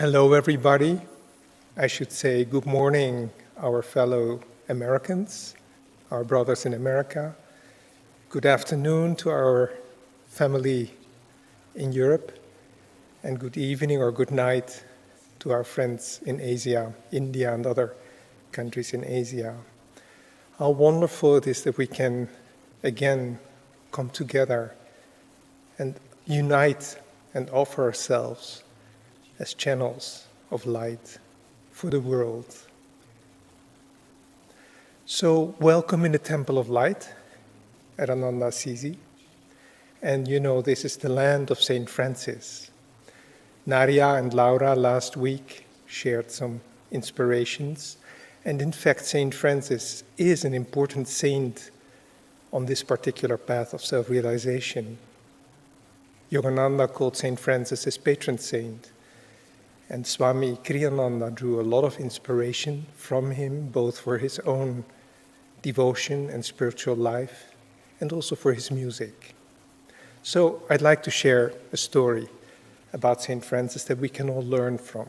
Hello, everybody. I should say good morning, our fellow Americans, our brothers in America. Good afternoon to our family in Europe, and good evening or good night to our friends in Asia, India, and other countries in Asia. How wonderful it is that we can again come together and unite and offer ourselves as channels of light for the world. So, welcome in the Temple of Light at Ananda, Assisi. And you know, this is the land of St. Francis. Nadia and Laura last week shared some inspirations. And in fact, St. Francis is an important saint on this particular path of self-realization. Yogananda called St. Francis his patron saint. And Swami Kriyananda drew a lot of inspiration from him, both for his own devotion and spiritual life, and also for his music. So I'd like to share a story about St. Francis that we can all learn from.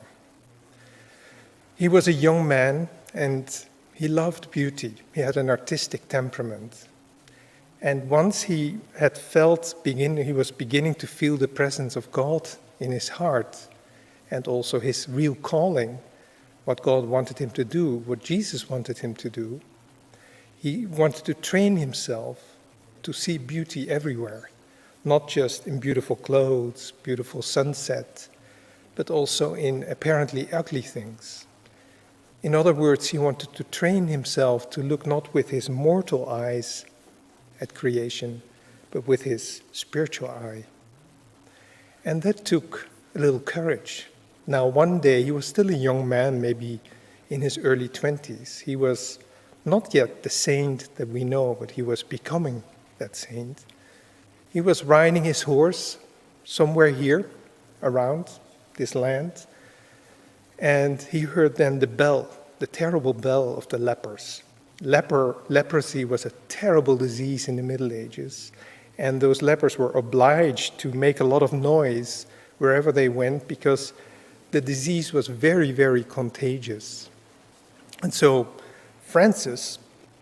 He was a young man and he loved beauty. He had an artistic temperament. And once he was beginning to feel the presence of God in his heart, and also his real calling, what God wanted him to do, what Jesus wanted him to do. He wanted to train himself to see beauty everywhere, not just in beautiful clothes, beautiful sunset, but also in apparently ugly things. In other words, he wanted to train himself to look not with his mortal eyes at creation, but with his spiritual eye. And that took a little courage. Now, one day, he was still a young man, maybe in his early 20s. He was not yet the saint that we know, but he was becoming that saint. He was riding his horse somewhere here, around this land, and he heard then the bell, the terrible bell of the lepers. Leprosy was a terrible disease in the Middle Ages, and those lepers were obliged to make a lot of noise wherever they went because the disease was very, very contagious. And so Francis,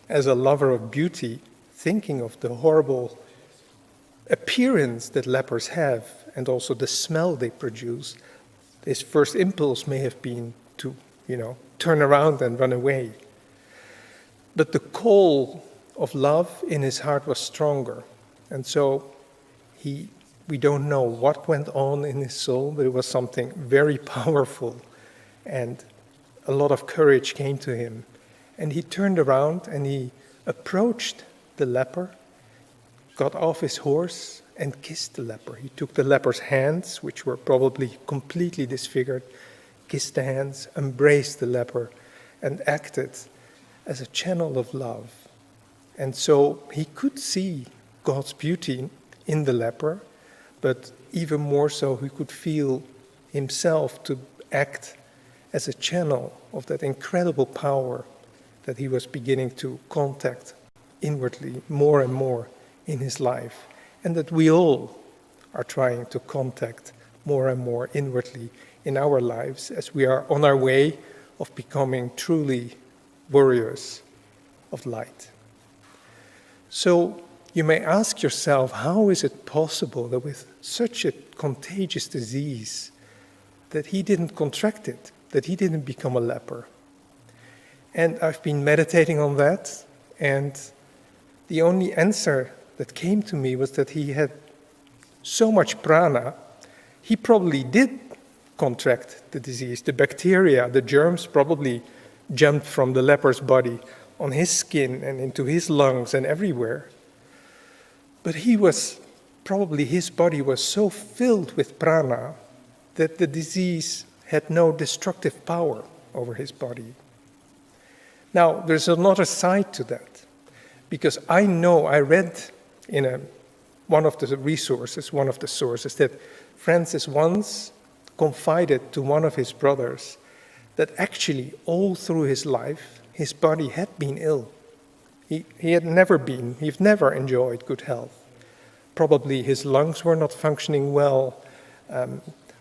as a lover of beauty, thinking of the horrible appearance that lepers have and also the smell they produce, his first impulse may have been to, turn around and run away. But the call of love in his heart was stronger. And so we don't know what went on in his soul, but it was something very powerful, and a lot of courage came to him. And he turned around and he approached the leper, got off his horse and kissed the leper. He took the leper's hands, which were probably completely disfigured, kissed the hands, embraced the leper, and acted as a channel of love. And so he could see God's beauty in the leper, but even more so, he could feel himself to act as a channel of that incredible power that he was beginning to contact inwardly more and more in his life, and that we all are trying to contact more and more inwardly in our lives as we are on our way of becoming truly warriors of light. So, you may ask yourself, how is it possible that with such a contagious disease that he didn't contract it, that he didn't become a leper? And I've been meditating on that, and the only answer that came to me was that he had so much prana, he probably did contract the disease. The bacteria, the germs probably jumped from the leper's body on his skin and into his lungs and everywhere. But his body was so filled with prana that the disease had no destructive power over his body. Now, there's another side to that, because I read in one of the sources, that Francis once confided to one of his brothers that actually all through his life, his body had been ill. He'd never enjoyed good health. Probably his lungs were not functioning well.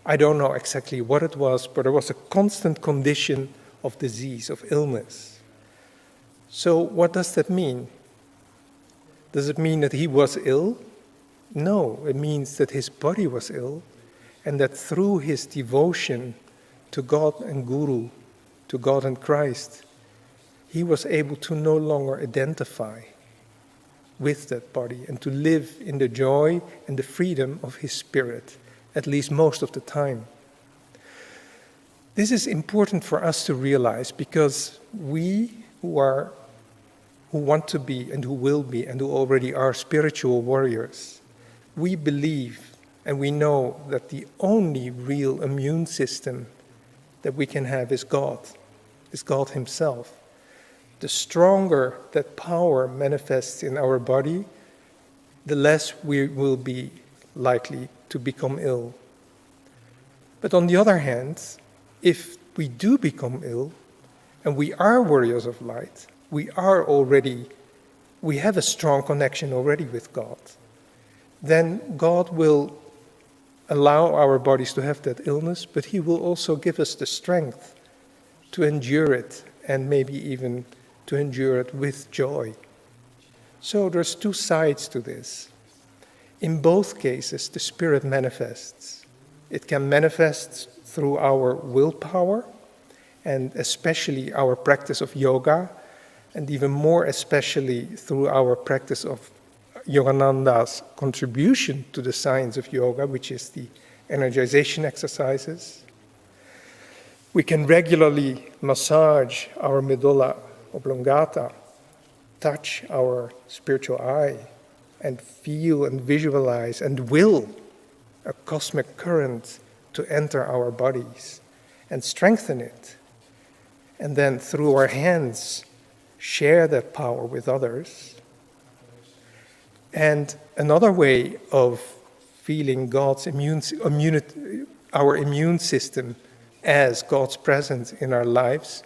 I don't know exactly what it was, but there was a constant condition of disease, of illness. So what does that mean? Does it mean that he was ill? No, it means that his body was ill, and that through his devotion to God and Guru, to God and Christ, he was able to no longer identify with that body and to live in the joy and the freedom of his spirit, at least most of the time. This is important for us to realize, because we who want to be and who will be and who already are spiritual warriors, we believe and we know that the only real immune system that we can have is God himself. The stronger that power manifests in our body, the less we will be likely to become ill. But on the other hand, if we do become ill, and we are warriors of light, we have a strong connection already with God, then God will allow our bodies to have that illness, but he will also give us the strength to endure it, and maybe even to endure it with joy. So there's two sides to this. In both cases, the Spirit manifests. It can manifest through our willpower, and especially our practice of yoga, and even more especially through our practice of Yogananda's contribution to the science of yoga, which is the energization exercises. We can regularly massage our medulla oblongata, touch our spiritual eye, and feel and visualize and will a cosmic current to enter our bodies and strengthen it. And then through our hands, share that power with others. And another way of feeling God's our immune system as God's presence in our lives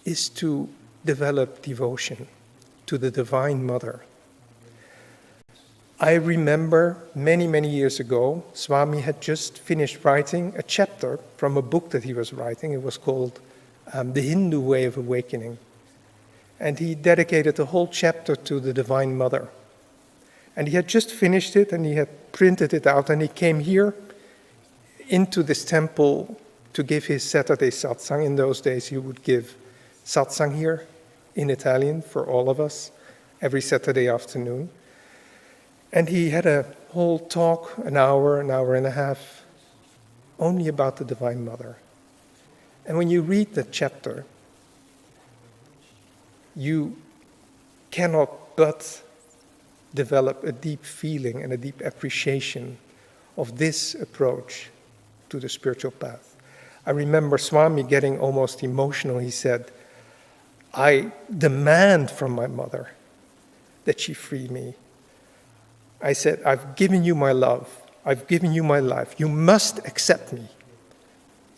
is to develop devotion to the Divine Mother. I remember many, many years ago, Swami had just finished writing a chapter from a book that he was writing. It was called The Hindu Way of Awakening. And he dedicated a whole chapter to the Divine Mother. And he had just finished it, and he had printed it out, and he came here into this temple to give his Saturday satsang. In those days, he would give satsang here in Italian for all of us every Saturday afternoon. And he had a whole talk, an hour and a half, only about the Divine Mother. And when you read that chapter, you cannot but develop a deep feeling and a deep appreciation of this approach to the spiritual path. I remember Swami getting almost emotional. He said, "I demand from my mother that she free me." I said, "I've given you my love. I've given you my life. You must accept me."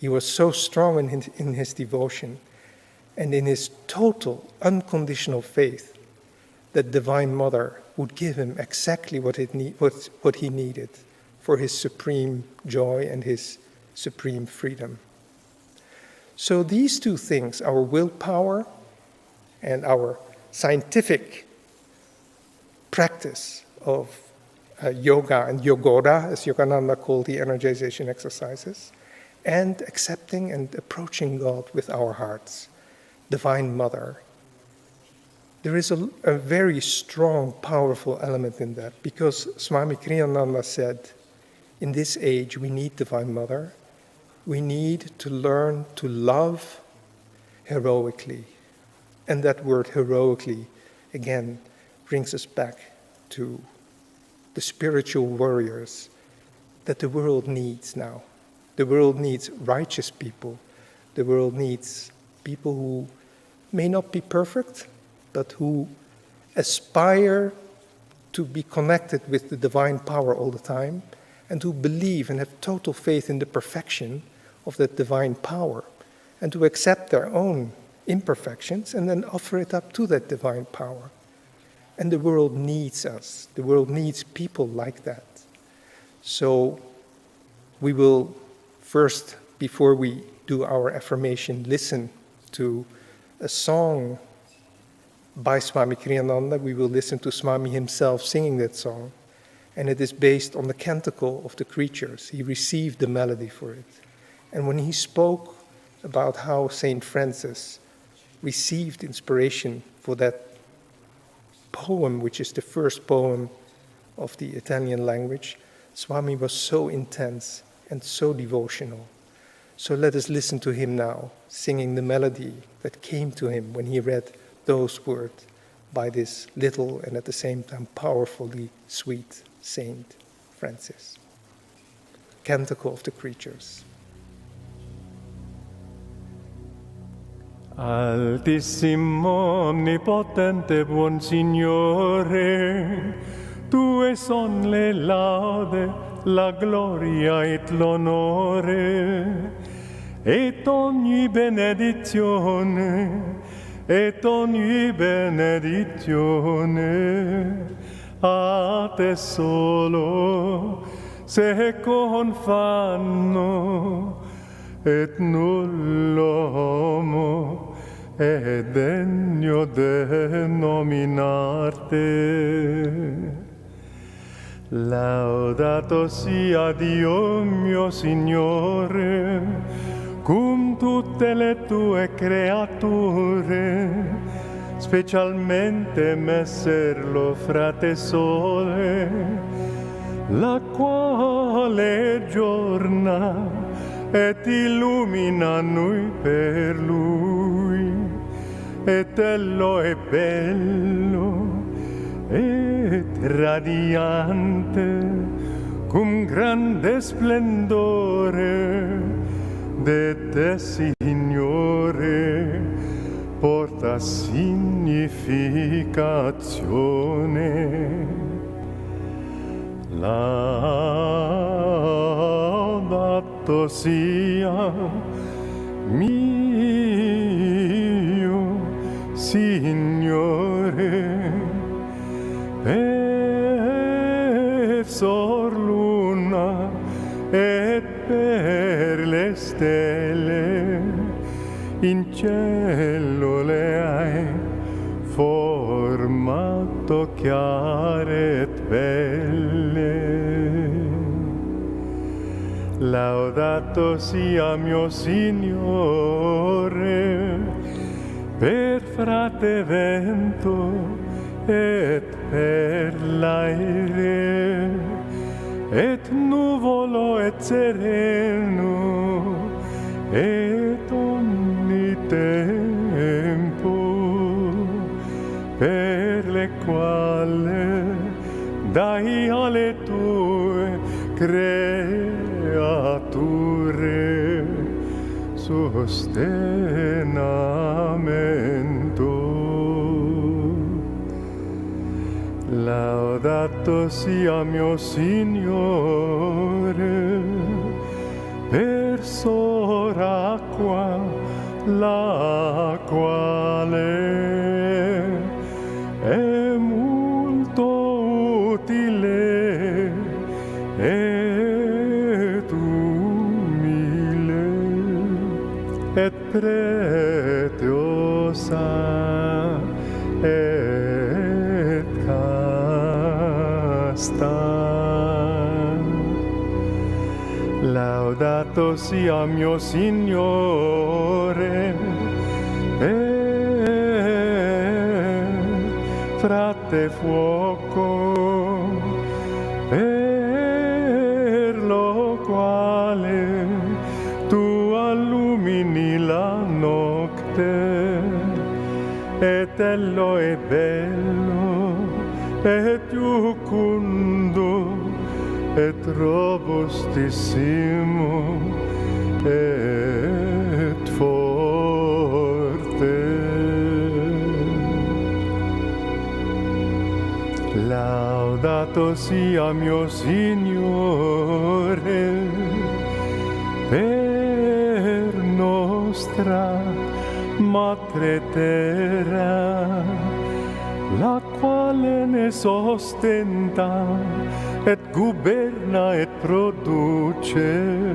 He was so strong in his devotion and in his total, unconditional faith that Divine Mother would give him exactly what he needed for his supreme joy and his supreme freedom. So these two things, our willpower and our scientific practice of yoga and yogoda, as Yogananda called the energization exercises, and accepting and approaching God with our hearts, Divine Mother. There is a very strong, powerful element in that, because Swami Kriyananda said, in this age we need Divine Mother. We need to learn to love heroically. And that word heroically, again, brings us back to the spiritual warriors that the world needs now. The world needs righteous people. The world needs people who may not be perfect, but who aspire to be connected with the divine power all the time, and who believe and have total faith in the perfection of that divine power, and to accept their own imperfections and then offer it up to that divine power. And the world needs us. The world needs people like that. So we will first, before we do our affirmation, listen to a song by Swami Kriyananda. We will listen to Swami himself singing that song, and it is based on the canticle of the creatures. He received the melody for it. And when he spoke about how Saint Francis received inspiration for that poem, which is the first poem of the Italian language, Swami was so intense and so devotional. So let us listen to him now, singing the melody that came to him when he read those words by this little and at the same time powerfully sweet Saint Francis. Canticle of the Creatures. Altissimo, onnipotente, buon Signore, Tue son le laude, la gloria et l'onore, et ogni benedizione a te solo se confanno, et null'uomo è degno de nominarte. Laudato sia Dio mio Signore, cum tutte le tue creature, specialmente messer lo frate sole, la quale giorna et illumina noi per lui, et ello è bello et radiante, cum grande splendore de te, Signore, porta significazione. Laudato sia mio Signore, per sor luna et per le stelle, in cielo le hai formato chiare et belle. Laudato sia mio Signore, per frate vento et per l'aere, et nuvolo et sereno, et ogni tempo, per le quale dai alle tue creature sostenamento. Laudato sia mio Signore, per sor acqua, la quale è molto utile et umile et preziosa et casta. Laudato sia mio Signore, frate fuoco, per lo quale tu allumini la notte, et ello è bello, et giucundo, et robustissimo, et forte. Laudato sia mio Signore, per nostra Madre Terra, la quale ne sostenta et guberna et produce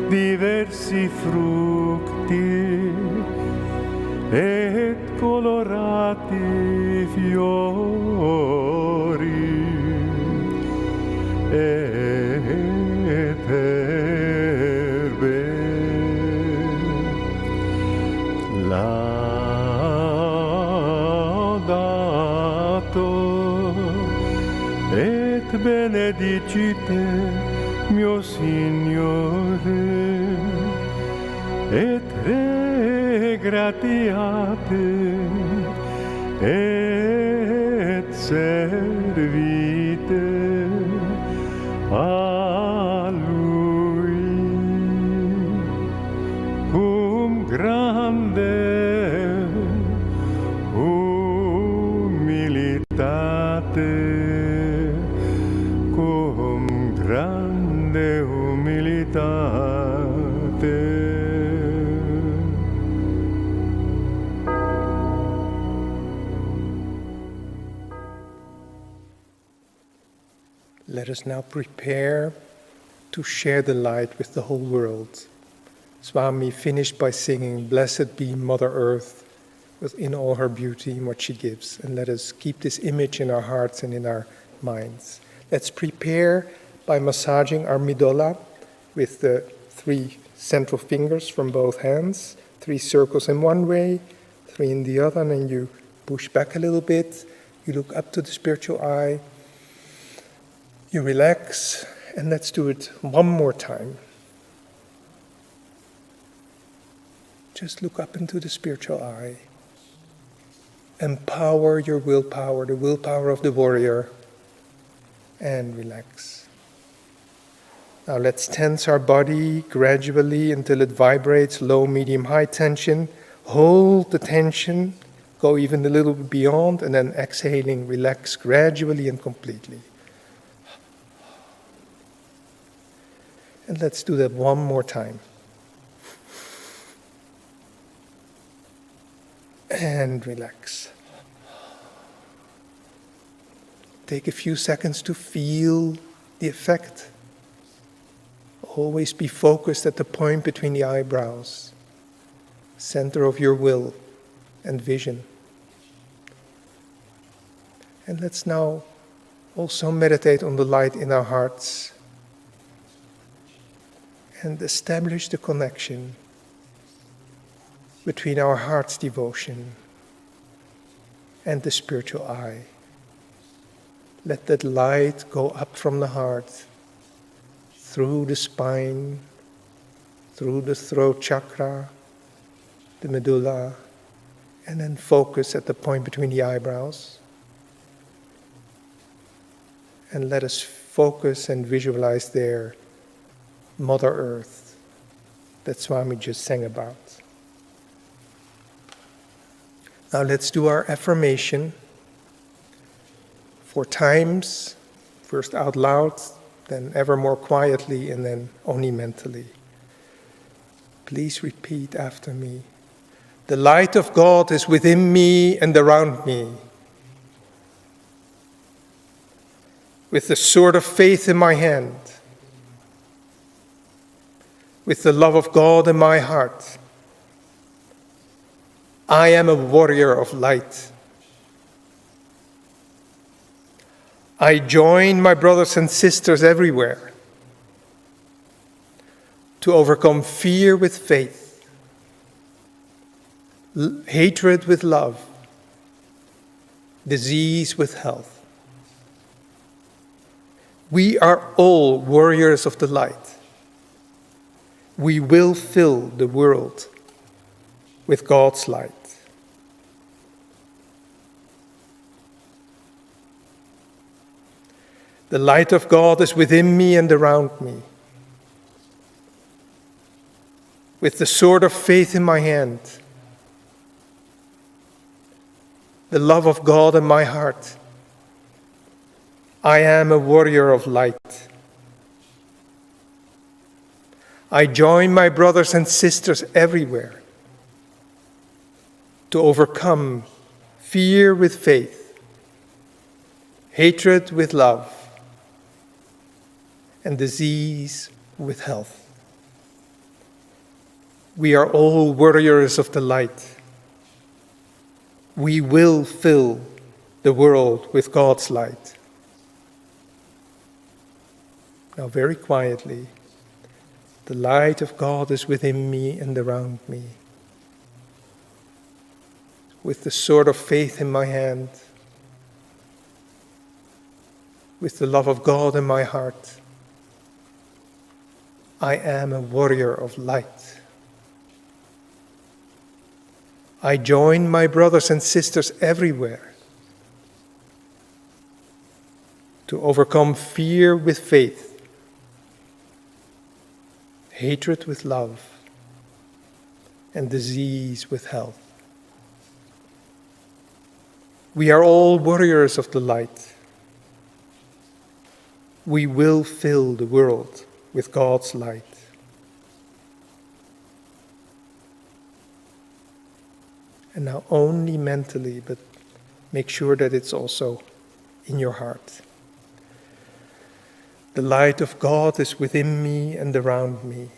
diversi frutti et colorati fiori et erbe laudato et benedicite mio Signore et regratiate et servite a Lui cum grande humilitate, cum grande humilitate. Let us now prepare to share the light with the whole world. Swami finished by singing, "Blessed be Mother Earth, in all her beauty and what she gives." And let us keep this image in our hearts and in our minds. Let's prepare by massaging our medulla with the 3 central fingers from both hands, 3 circles in one way, 3 in the other, and then you push back a little bit. You look up to the spiritual eye. You relax, and let's do it one more time. Just look up into the spiritual eye. Empower your willpower, the willpower of the warrior, and relax. Now let's tense our body gradually until it vibrates low, medium, high tension. Hold the tension, go even a little bit beyond, and then exhaling, relax gradually and completely. And let's do that one more time. And relax. Take a few seconds to feel the effect. Always be focused at the point between the eyebrows, center of your will and vision. And let's now also meditate on the light in our hearts and establish the connection between our heart's devotion and the spiritual eye. Let that light go up from the heart, through the spine, through the throat chakra, the medulla, and then focus at the point between the eyebrows. And let us focus and visualize there Mother Earth that Swami just sang about. Now let's do our affirmation 4 times, first out loud, then ever more quietly, and then only mentally. Please repeat after me. The light of God is within me and around me. With the sword of faith in my hand, with the love of God in my heart, I am a warrior of light. I join my brothers and sisters everywhere to overcome fear with faith, hatred with love, disease with health. We are all warriors of the light. We will fill the world with God's light. The light of God is within me and around me. With the sword of faith in my hand, the love of God in my heart, I am a warrior of light. I join my brothers and sisters everywhere to overcome fear with faith, hatred with love, and disease with health. We are all warriors of the light. We will fill the world with God's light. Now, very quietly, the light of God is within me and around me. With the sword of faith in my hand, with the love of God in my heart, I am a warrior of light. I join my brothers and sisters everywhere to overcome fear with faith, hatred with love, and disease with health. We are all warriors of the light. We will fill the world with God's light. And now only mentally, but make sure that it's also in your heart. The light of God is within me and around me.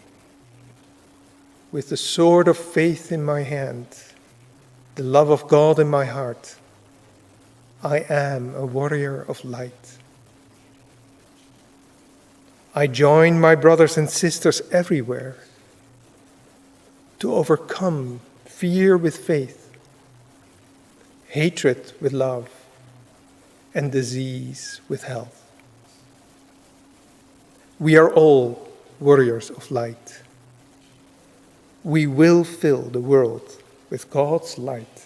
With the sword of faith in my hand, the love of God in my heart, I am a warrior of light. I join my brothers and sisters everywhere to overcome fear with faith, hatred with love, and disease with health. We are all warriors of light. We will fill the world with God's light.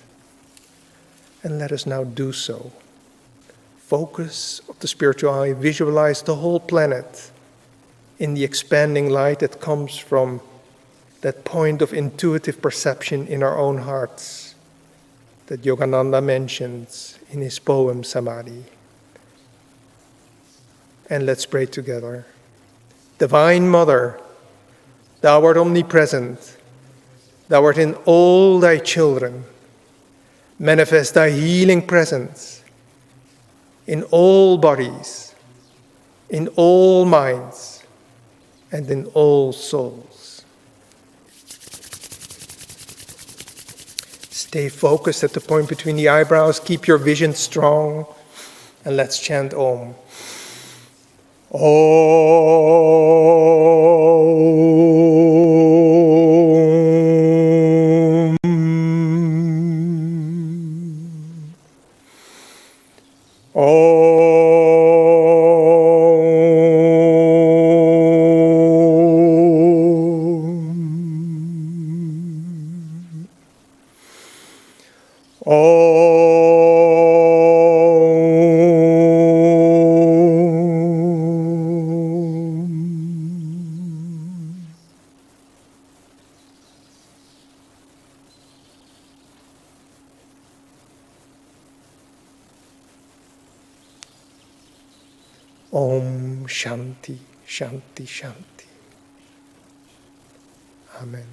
And let us now do so. Focus of the spiritual eye, visualize the whole planet in the expanding light that comes from that point of intuitive perception in our own hearts that Yogananda mentions in his poem Samadhi. And let's pray together. Divine Mother, thou art omnipresent, thou art in all thy children. Manifest thy healing presence in all bodies, in all minds, and in all souls. Stay focused at the point between the eyebrows. Keep your vision strong. And let's chant Om. Om Shanti, Shanti, Shanti. Amen.